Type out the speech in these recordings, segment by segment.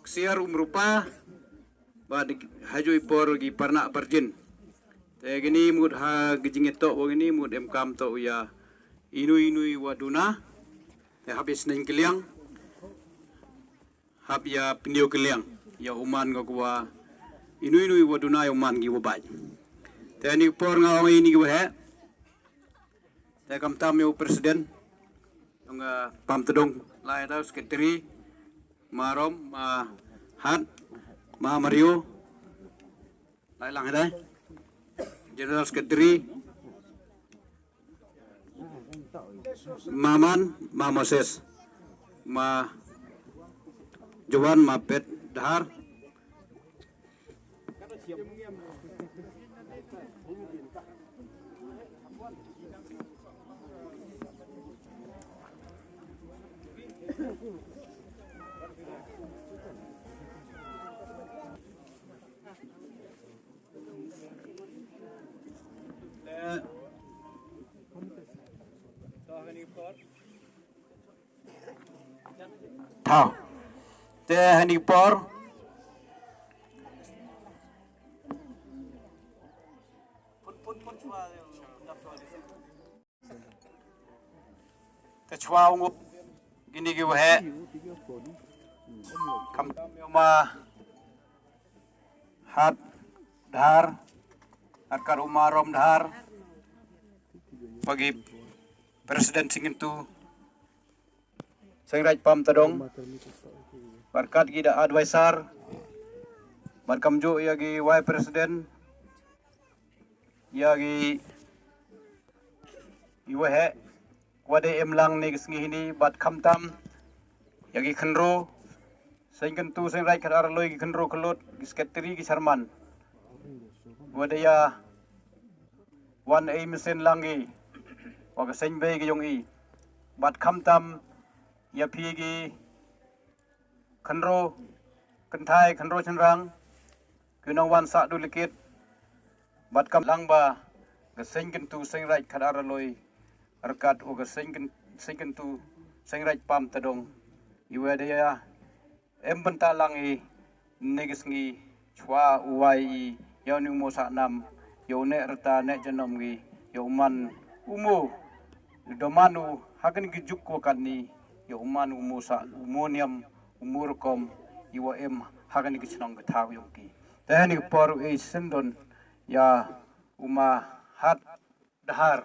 siar rupa bad hajui por gi parna barjin te gini mud ha gijinget to gini mud kam to ya inui waduna te habis neng keliang hab ya pinio keliang ya uman gwa inui waduna ya uman gi wabai te ni por ngawang ini gi he te kam tam yo presiden nga pam tedong lai da sekretari marom ma hat ma Mario lai lang dai general sekretari Maman ma Moses ma Jowan ma Pet Dahar Thao te hani por te chwa ngup gini gi he kam ma hat dhar akar umarom dhar bagi presiden singintu Sengraj Pam Tedong berkat gida advisor barkam jo yagi wai presiden yagi iwahe wade emlang ne gisngi hini bat khamtam yagi khenro sengentu sengraj kadar loi gi khenro kelot gisketri gi sarman wade ya wan ei mesin langi waga senbe gi yong i bat khamtam ya pigi khenro kenthai khenro chenrang kunong wan sa dulikit bat kam langba geseng kentu sengraj khadar loi arkat o geseng kentu sengraj Pam Tedong iwadaya em benta langi negisngi chwa uwai yau mo sa nam yau ne rta ne janom gi yau man umu domanu hakan gi juk ko kanni ya uman umusa umonium umurkom iwa em hagan ki chinong gataw yongki tahani por e sendon ya uma hat dahar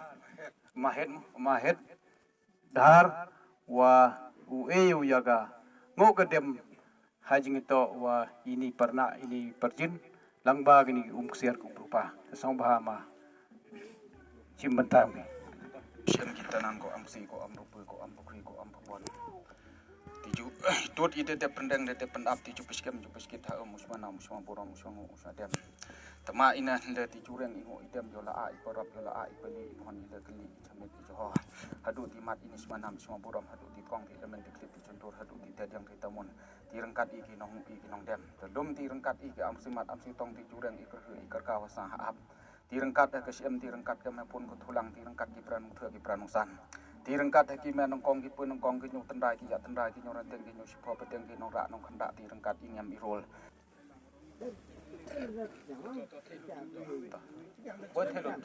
mahet dahar wa ueu yaga ngogadem hajing ito wa ini parna ini perjin langba gini ksiar ku rupa sang bahama cimbentang siam kita nangko amsi ko amrupu ko ampukri ko ampukon tiju tot ite te pendeng te pendap tiju piskem ha musmana musma borom musma usadem tama ina le tiju reng ingo idem yola a iparap yola a ipali hon ile keli chamet jo hadu timat ini musmana musma borom hadu tikong ti lemen diklip dicontor hadu ti tedang ti tamon tirengkat iki nong dem telum tirengkat iki amsimat amsi tong tiju reng ikar kawasan hab tirengkat ke siam tirengkat ke mapun ku tulang tirengkat gibran muthua gibran usan tirengkat ki men nongkong ki pun nongkong ki nyu tendai ki ya tendai ki nyu ranteng ki nyu sipo peteng ki nong ra nong khandak tirengkat inyam irol buat helot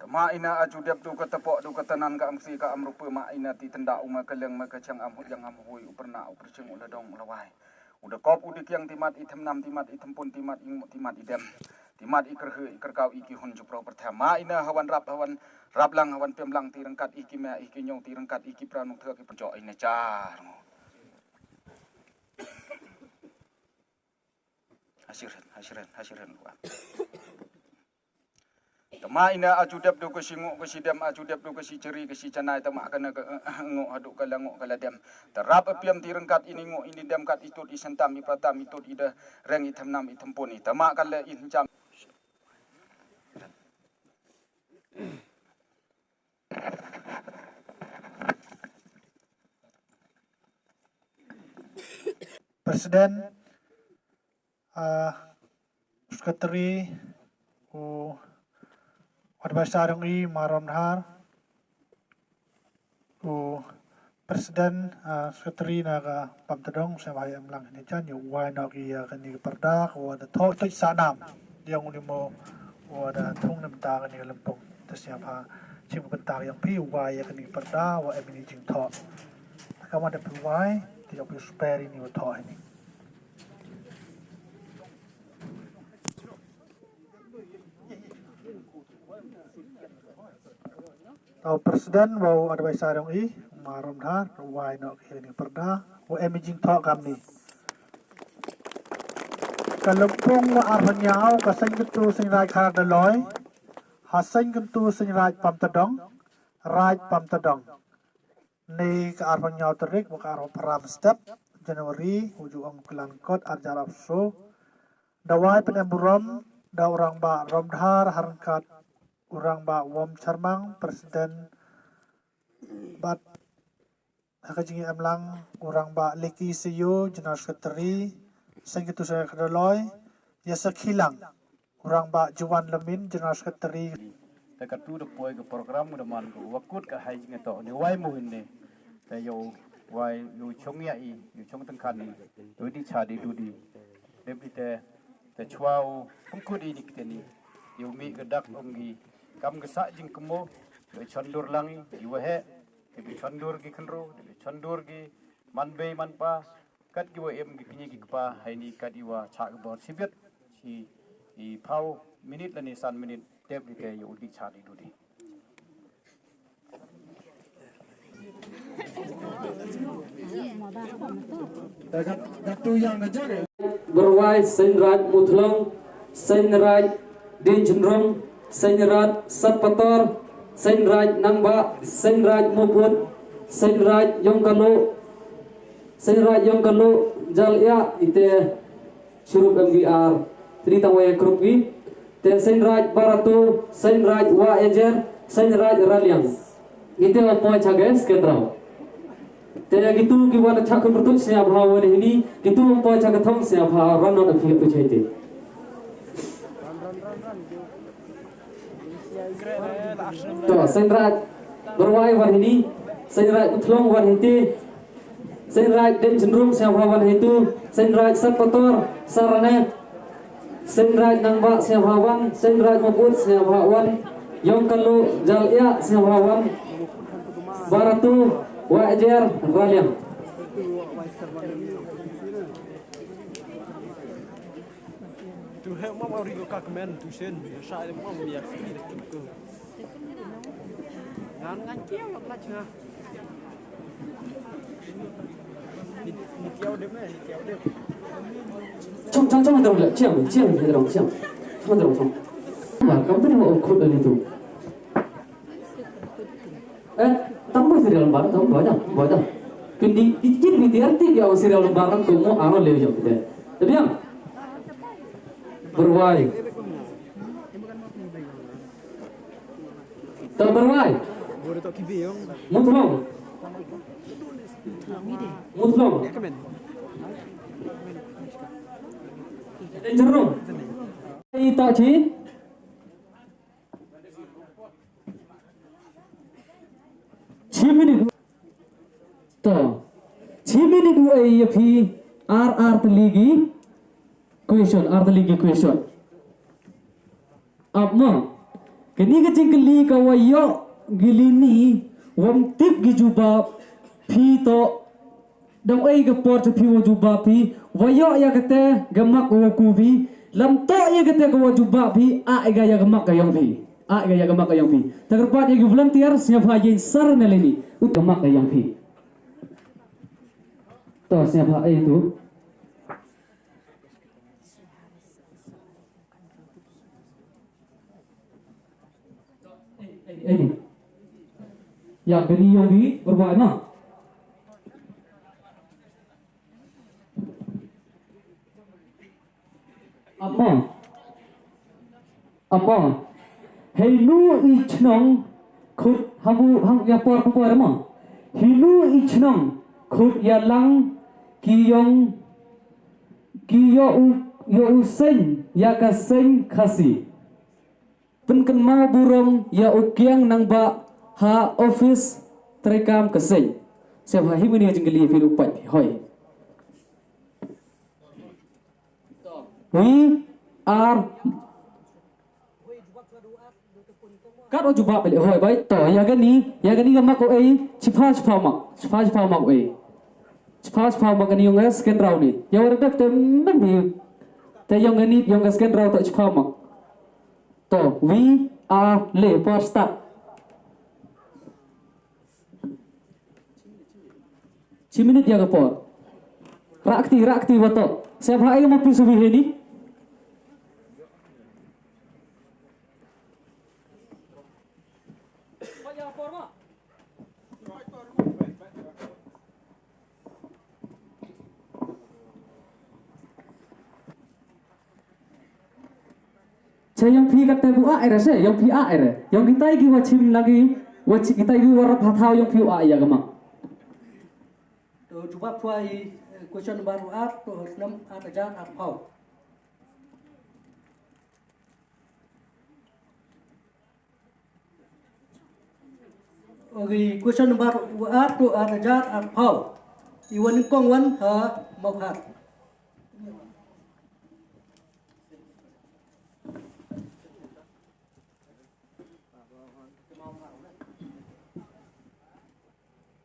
ma ina ajudep tu ketepok tu ketenan ka amsi ka amrupa ma ina ti tenda uma keleng ma kacang amhut yang amhui uperna uperceng uladong lawai udah kop udik yang timat item nam timat item pun timat ing timat idem timat iker kau iki hun jupro pertama ina hawan rap lang hawan pemlang tirengkat iki me iki nyong tirengkat iki pranung thek ki penjo ina car hasiran gua tama ina ajudep do kesingu kesidem ajudep do kesiceri kesicanai tama kana ngo aduk kalango kaladem terap apiam tirengkat ini ngo ini dem kat itut isentam ipratam itut ida reng item nam item poni tama kala incam Presiden sekretari advisor ngi marom dhar Presiden Sekretari naga Pamtedong saya bayam lang ni chan yu wai nak iya kan ni perda ko ada tho tai sanam yang ni mo ko ada thong nam ta kan ni lempong tersiapa cim bentar yang pi wai kan ni perda wa emini jing tho kamu ada pi wai tidak pi spare ni tho ini Tau Presiden bau ada baisa dong i marom dhar wai nok ini perda wa emijing tho kam ni kalempong wa arhanyau ka sing ketu sing raj khar daloi hasing ketu sing raj Pamtedong raj Pamtedong ni ka arhanyau terik wa ka pram step Januari uju ong kelangkot arjar afso dawai penemburom da orang ba romdhar harkat orang ba wom charmang Presiden bat hakajingi amlang orang ba leki siyo General Secretary sengkitu saya kedaloi ya sekhilang orang ba Juwan Lemin General Secretary Takatu de poi ke program de man ko wakut ka hai jing to ni wai mu hin ne ta yo wai yu chong ya I yu chong tang khan ni do di cha di du di de bi te chwao pungkut I dik te ni yu mi ga dak ong gi kam ga sa jing kemo de chandur langi yu he de chandur gi khanro de chandur gi man be man pa kat gi wa em gi kini gi pa hai ni kat I wa cha ga bor sibet si I pau minute la ni san minute tep di te yu di cha di du di Berwai Senraj Muthlong, Senraj Dinjunrong, Senraj Satpator, Senraj Nangba, Senraj Muput, Senraj Yongkalo, Senraj Yongkalo, Jalya ite Surup MGR, Trita Waya Krupi, Te Senraj Barato, Senraj Waejer, Senraj Ralyang. Ite apa cages kendrau. Te gitu kiwan cak bertut siap hawa ini gitu apa cak thong siap hawa ran not afi ucaite. To Senraj berwai war ini Senraj Uthlong war hiti Senraj Den Cenderung siap hawa itu Senraj Satpator sarane Senraj Nangba siap hawan Senraj Mabut siap hawan Yongkalu Jalya siap hawan Baratu Wajar Ralyang. Tu heb mam origo kakmen tu sen sa le mam ya fi de tu. Ngan kiao lak lak nga. Ni kiao de me, ni kiao de. Trong đồng lại chiang cái đồng chiang. Trong đồng trong. Mà kamu tadi mau ikut dari itu. Tambah serial lembaran kamu banyak. Kendi dikit BTRT dia serial lembaran kamu aro lew jauh kita. Tapi yang berwai. Tak berwai. Bore to ki biong. Muthlong. Kamen. Cenderung. Ita ci. Chimini du ay fi art ligi question. Abma kini kecing keli kawayo gilini wam tip gijuba fi to dong ay gapor fi wajuba fi wayo ya kete gamak wakubi lam to ya kete kawajuba fi a gaya gamak kayong fi. Gaya gamak kayong fi. Tagarpat ya volunteer siap haji sar nalini gamak kayong fi. To siapa itu? Ini. Yang beri yogi berbuat mana? Apa? Helu ichnong khut hamu ya por apa? Helu ichnong khut ya lang kiyo usen ya kaseng kasi penken mau burung ya ukiang nang ba ha office terekam keseng siapa himu ni jengkeli fil upat hoi. We are các ông chụp bạc lại hỏi vậy tỏ ya cái ní cái mắc của ấy chụp phao mặc ấy chụp phao mặc cái ní ông ấy scan rau ní ya orang dah temen niแต่yang ini yang scan rau tak chụp phao mặc tỏ we are le for start minit ya kapor rakti wato siapa yang mau pisu ini saya yang pi kata bu air saya yang pi air yang kita lagi wajib kita lagi warap hatau yang pi air ya kemang to jawab tuai question baru at to nam at ajan at pau okay question baru at to at ajan at pau iwan kong wan ha mau hat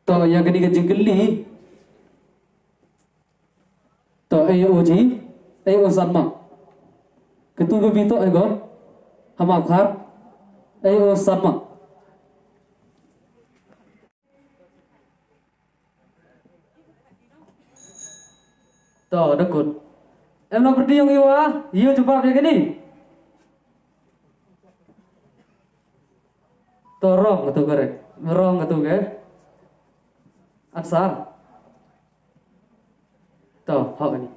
to yang kini ke jengkeli to ayo uji ayo sanma ketua bito ego hama khar ayo sanma to dekut em nak berdiri yang iwa iyo jawab yang kini to wrong atau correct wrong atau ke answer to học cái này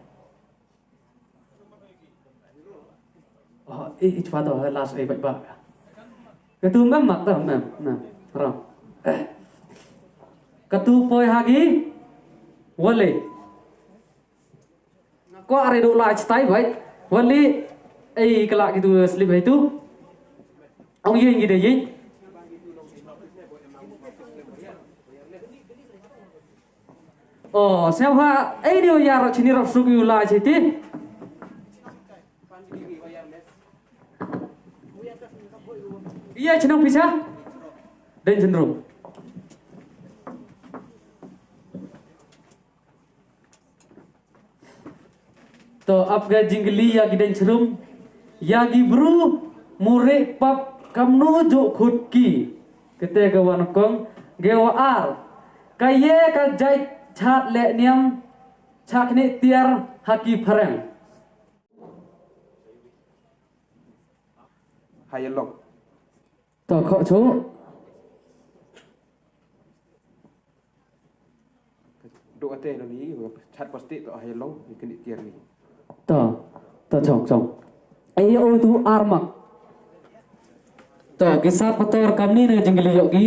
ít phát to last ấy vậy bạn cái tu mắm mặt tao mềm rồi cái tu poi hagi wali có ai đồ lại style vậy wali ấy cái lại cái tu slip itu ông gì gì đấy gì xem ha ấy điều ya rồi chini rap sugi ulai chiti iya cenderung bisa dan cenderung to apga jinggeli ya dan cenderung ya gibru mure pap kamno jo khutki kete gawan kong gewa ar kaye ka jai chat le niam chak ni tiar haki pharang hay long to kho chú độ ate nó ní chat pasti to hay long cái đi tiar ni to chong ai o tu armak to kisah pator kami na jengli yogi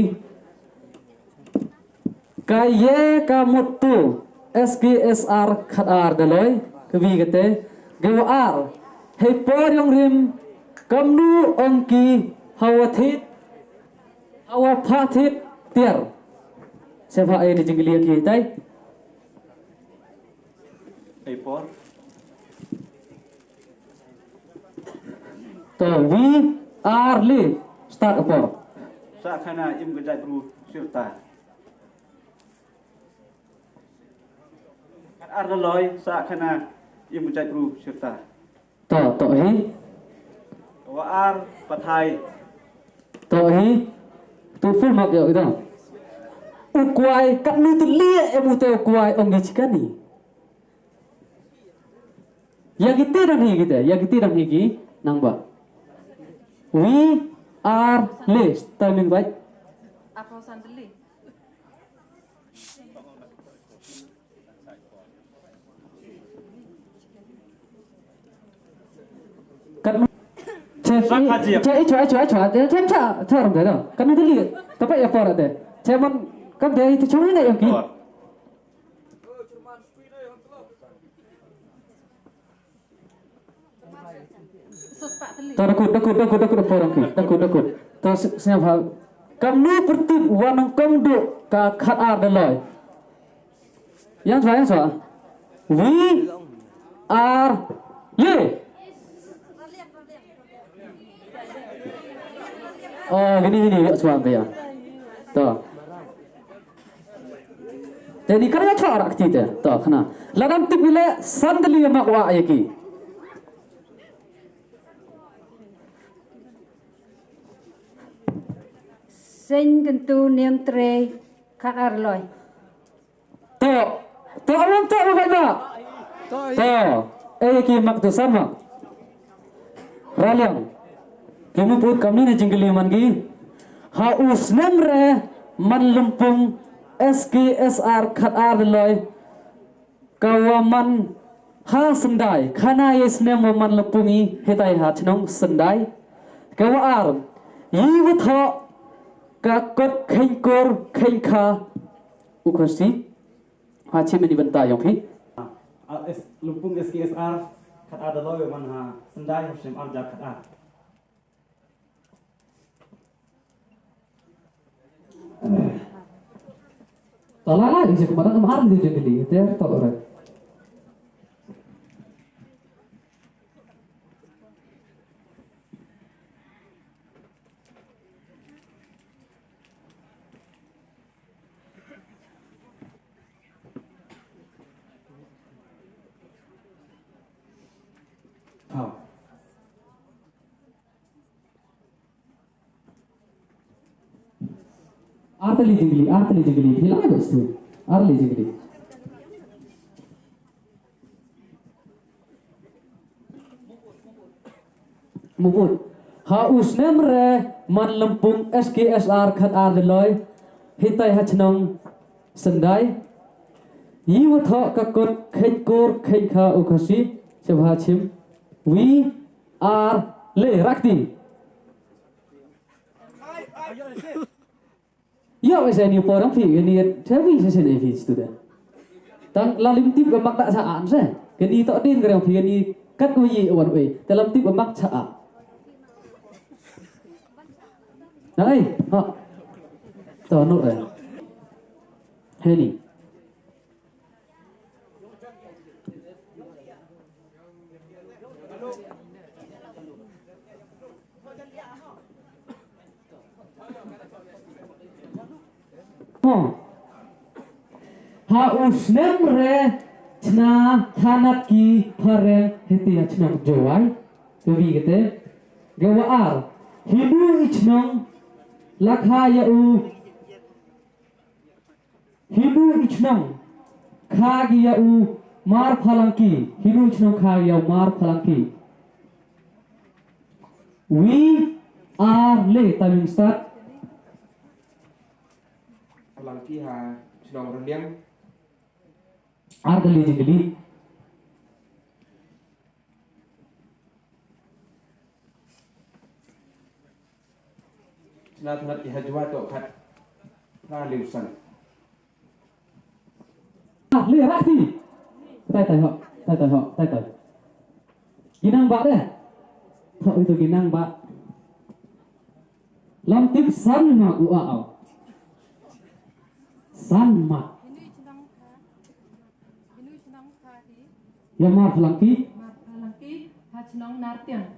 kaye kamutu SKSR khatar daloi kabi kate gewar hepor yang rim kamnu ongki hawathit hawapathit tiar siapa ai ni jengli yogi tai hepor to we are li start apa sa khana im gajai pru sirta ar loi sa khana im gajai pru sirta to hi wa ar pathai to hi tu full mak yo itu ukuai kat nu tu lia emu te ukuai ongi chikani yang kita dan higi nang ba we are list timing baik apa sandeli kan cek cara dah kan itu lihat tapi ya para deh cuman kan dia itu cuma ini yang kita Takut. Terus siapa? Kamu bertip wanang komdo ka khat ar dalai. Yang soal. We are le. Oh, gini soal ya. Tuh. Jadi kerja cara kita. Tuh, kena. Lagam tipile sandali makwa ayaki. Sinh kentu niam tre kat arloy. Tuh orang tak apa nak. Tuh, mak tu sama. Raliang. Kamu pun kami ni jengkeli mangi. Haus nemre man lempung SKSR kat arloy. Kawaman ha sendai. Kana yes nem man lempungi hitai ha chnong sendai. Kawar. Yiwat ha kakot kengkor kengka ukasi hachi meni benta yang pi Lumpung SKSR kat ada loy man ha sendai Hashim arja kat a tolak lagi kemarin kemarin dia jadi itu ya tak orang Arteli jengli, hilang ada tu. Arteli jengli. Mubut. Haus nemre man lempung SKSR kat ardeloy. Hitai hachnong sendai. Yiwat ha kakot kengkor kengka ukasi sebhachim. We are le rakti. Ya, saya ni orang fikir ni, tapi saya ni fikir itu dah. Tang lalim tip kemak tak saan saya. Kini tak din kerana fikir ni kat kuyi awan kuyi. Dalam tip kemak saan. Nah, ha, tahu nak eh? Heni. Haus nemre chna thanat ki phareng heti achnong joai kebi kete gawa ar hidu ichnong lakha ya u hidu ichnong khagi ya u mar phalangki hidu ichnong khagi ya mar phalangki we are le timing start Phalangki ha chnong rendiang Arteli jengli. Cina ihajwa to kat na liusan. Le rakti. Tai ho. Ginang ba deh. Thok itu ginang ba. Lam tip san ma uau. San ma. Yang mar phalangki hachnong nartian.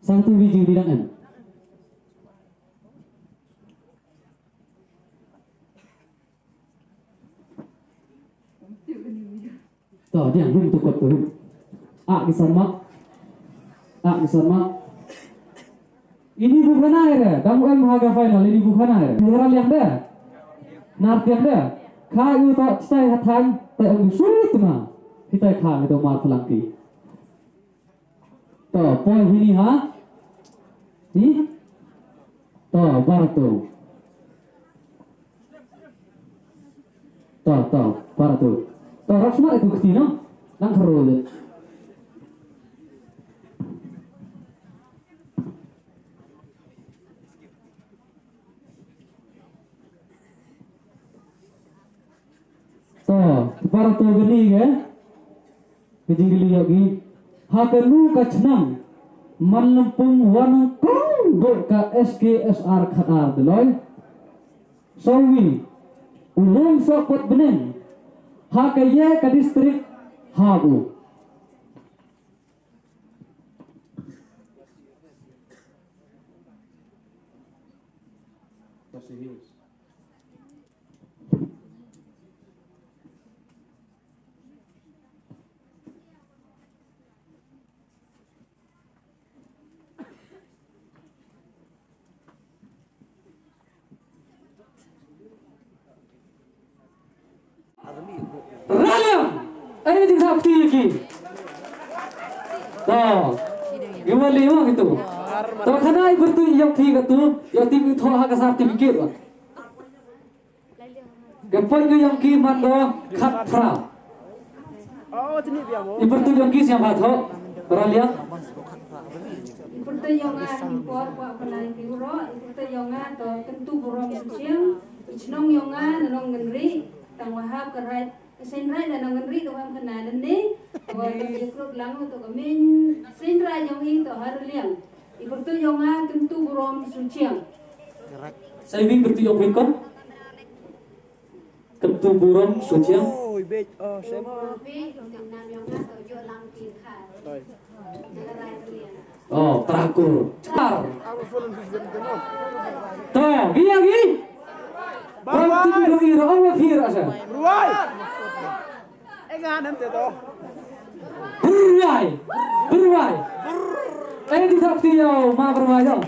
sang tu biji bidangan. Tuh dia hum tu kot tu. Kisan mak. Ini bukan air. Kamu Haga final ini bukan air. Moral yang dah. Nartian dah. Kayu tak saya hatan tak sulit na. Kita kah itu mar phalangki. Tuh poin ini ha. Ni. Tuh baru tu. Tuh baru tu. Tuh rasma itu kecil no. Nang kerol. Para tu gini ke, kejingli lagi. Hakenu kacnam, manlempung wanangkong dok ka SKSR khatar deloy. Sawi, ulung sokot bening hakaya ke distrik Habu. Ralam, ini di sakti lagi. Gimana lima gitu? Tahu karena ibu tu yang tiga tu, yang tiga tu hak sertifikat. Gapan yang kiman do khatra. Oh, ini dia mau. Ibu tu yang kis yang hatho, beralian. Ibu tu yang impor buat penai biro, ibu tu yang to tentu burung kucing, icnong yang nanong ngeri, tang wahab kerai. Senrai dan ngeri tu ham kena dene, awal terjekrut lang tu kami senrai yang itu haruliang. Ibu tu yang tentu burung suciang. Saya ingin bertujung bingkong. Tentu burung suciang. Oh, bet. Oh, saya mau. Oh, terakur. Cepat. Tuh, gini lagi. Berarti burung iro awak hir asa. Ruai. Enggak nanti toh. Berwai. Di sakti yo, ma berwai yo.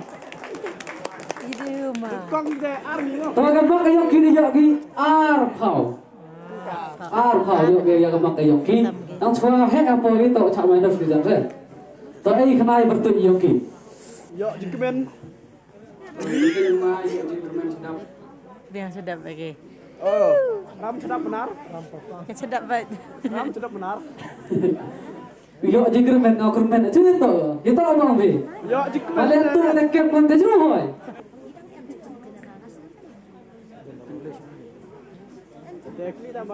Kong de army lo. Tuh gamak yo kini yo ki arpau yo ke yang gamak yo ki. Ang chua he apa gitu cak main terus dijam saya. Tuh kenai bertu yo ki. Yo jikemen. Yang sedap lagi. Oh, ram sedap benar. Yang sedap baik. Ram sedap benar. Yo jikremen ngakremen itu to. Kita omong be. Yo jikemen. Kalian tuh nekep konten semua hoy.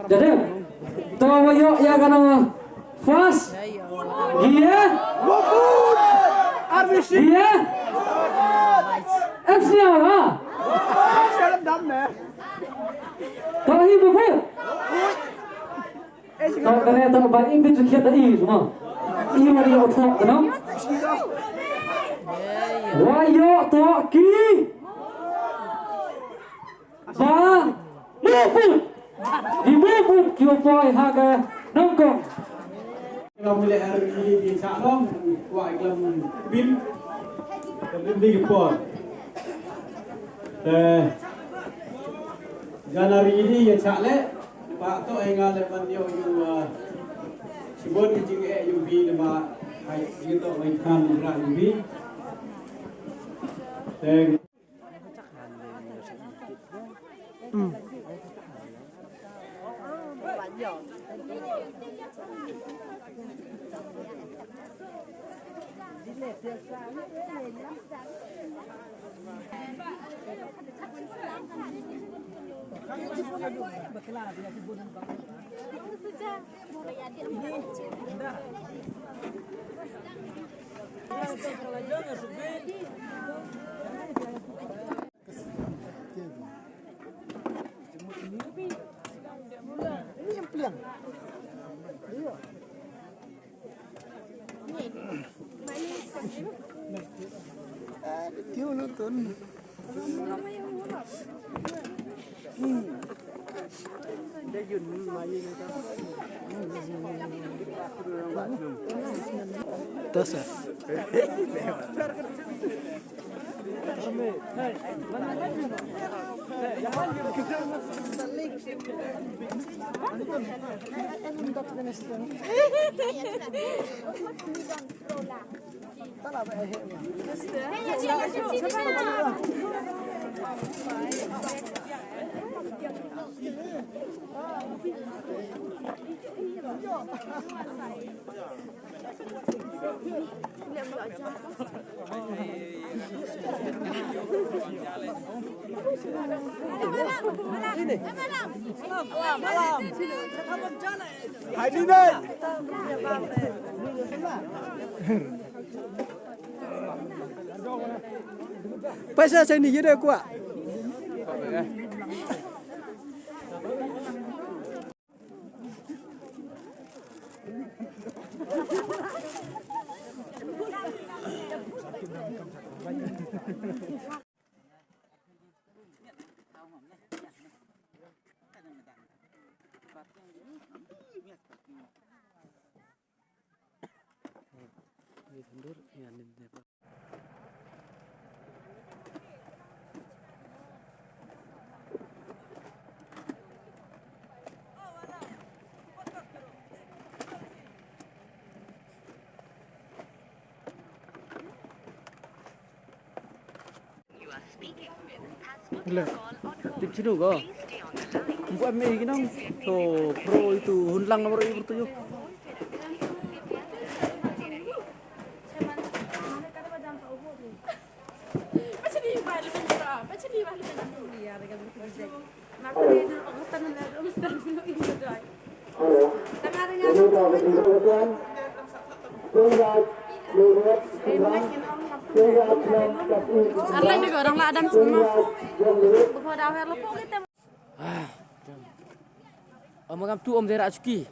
Jadi, tuh yo ya kana fast. Iya. Wabud. Army ship. Iya. FC apa? Saya dam nih. Tahu ibu bu? Tahu karena tahu banyak itu juga tadi semua. Ini mari yo tahu kenal? Wah yo tahu ki. Ba, ibu. Ibu kyo boy haga nongkong. Kalau mulai hari ini di Cakdong, wah iklan bin, bin di Gepor. Janari ini ya Cakle, Pak tu engal lepas dia yang sebut jika yang bin nama itu ikan berat bin. Pesa saya ni je dah kuat. Tip sino ka? Buat may ginang. So, pro itu hunlang nomor itu tujuh. Arlan juga orang ladang semua. Bukan dah hair lepuk kita. Magam tu om Derak Suki.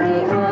Terima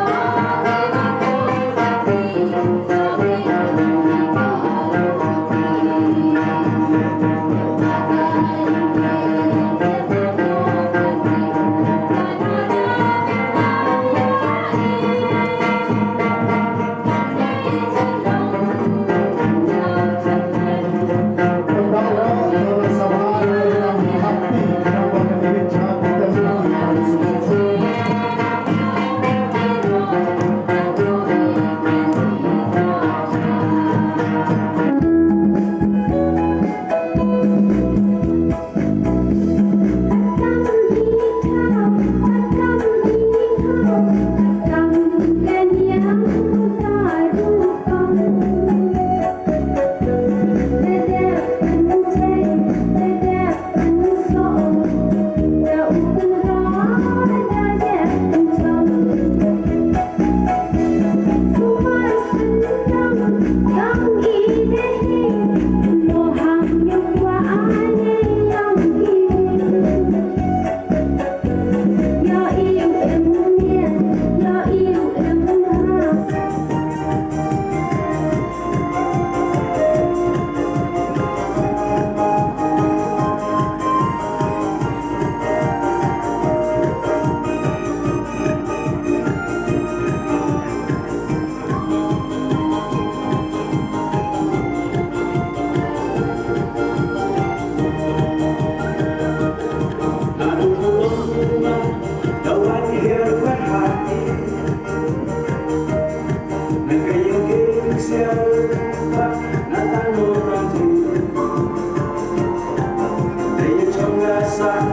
Long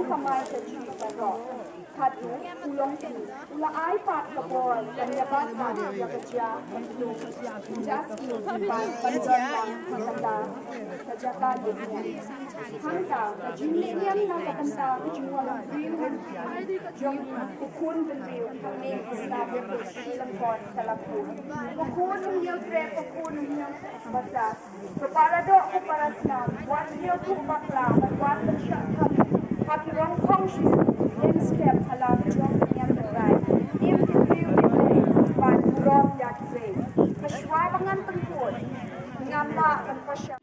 kamay sa chika ro. Kadu ulong tin. Ula ay pat kapor. Kanya pat pat yakatya. Jaski pan panjan makanda. Kajaka yuknya. Hangka kajinlian na kakanta kajuwalang kriwan. Jom ukun benriw kami islabi kusilang kon kalakun. Ukun ng yung tre ukun ng yung basa. Keparado keparasnam. Wan yung kubakla. Wan bersyak kami. Kami rong kong shis. Yang step halang jom yang berai. Im review di ban rom yak zay. Kaswabangan tengkul. Ngamba kan pasya.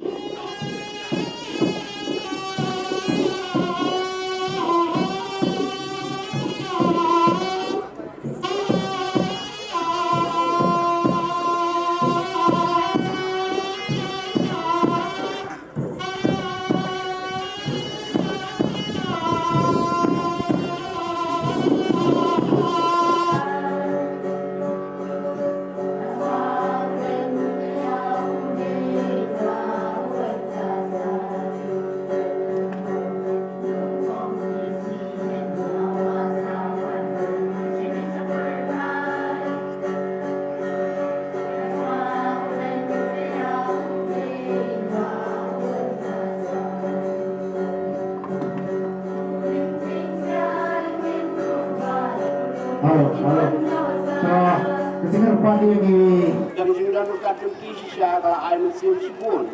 Dari sudah berkata kisah kalau air mesin sibun,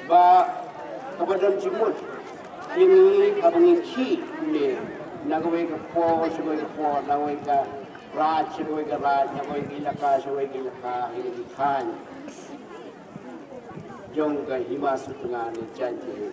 bah kepada sibun ini abangin ki ni, nagawai ke po, sebagai ke po, nagawai ke raj, sebagai ke raj, nagawai ke ilaka, sebagai ke ilaka, ini dikan. Jom ke himas tengah ni janji.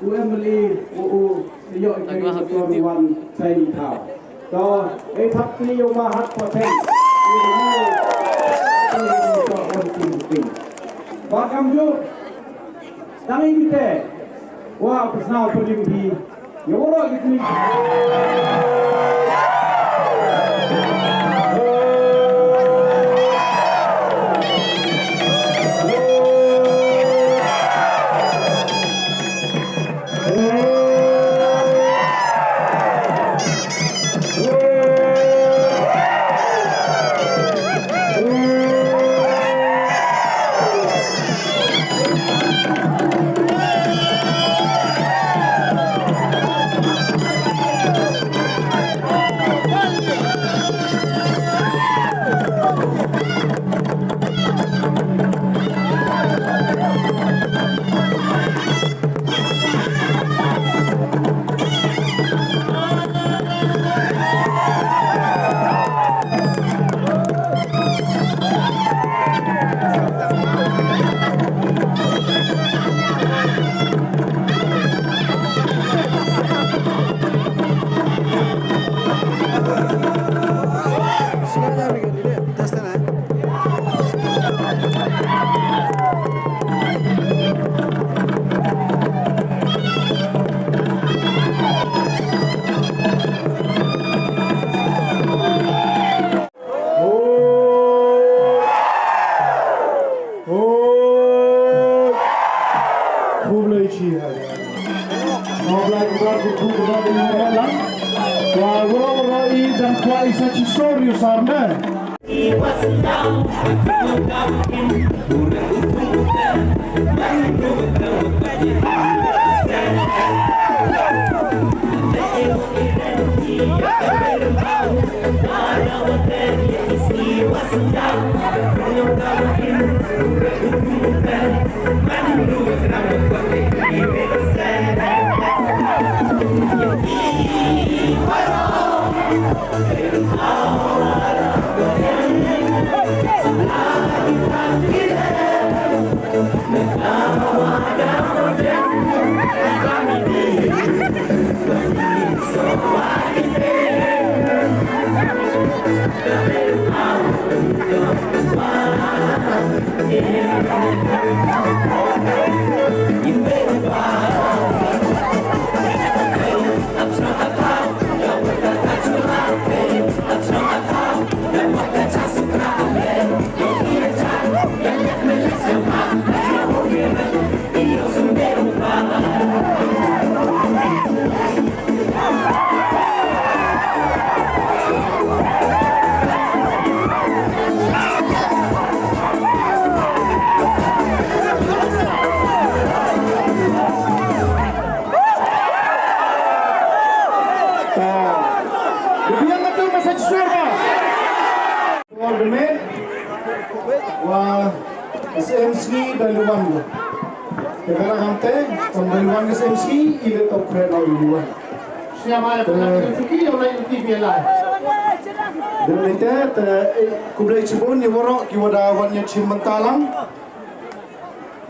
UMLE yo ke tuan saya ni tahu. To thap ni yo ma hat poten. Bakam jo. Tangi kita. Wah personal pergi. Yo ro gitu ni. Wah, SMC dan luan. Sekarang hantar pembelian SMC ile top keren luan. Siapa yang fikir yang lain TV lain. Dan itu kublai cibun ni warok kiwada wannya cimentalang.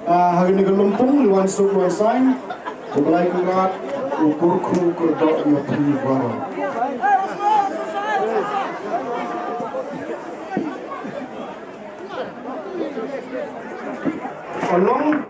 Hari ni gelumpung luan sub luan sain. Kublai kurat ukur kru kerdok nyoti warok. Along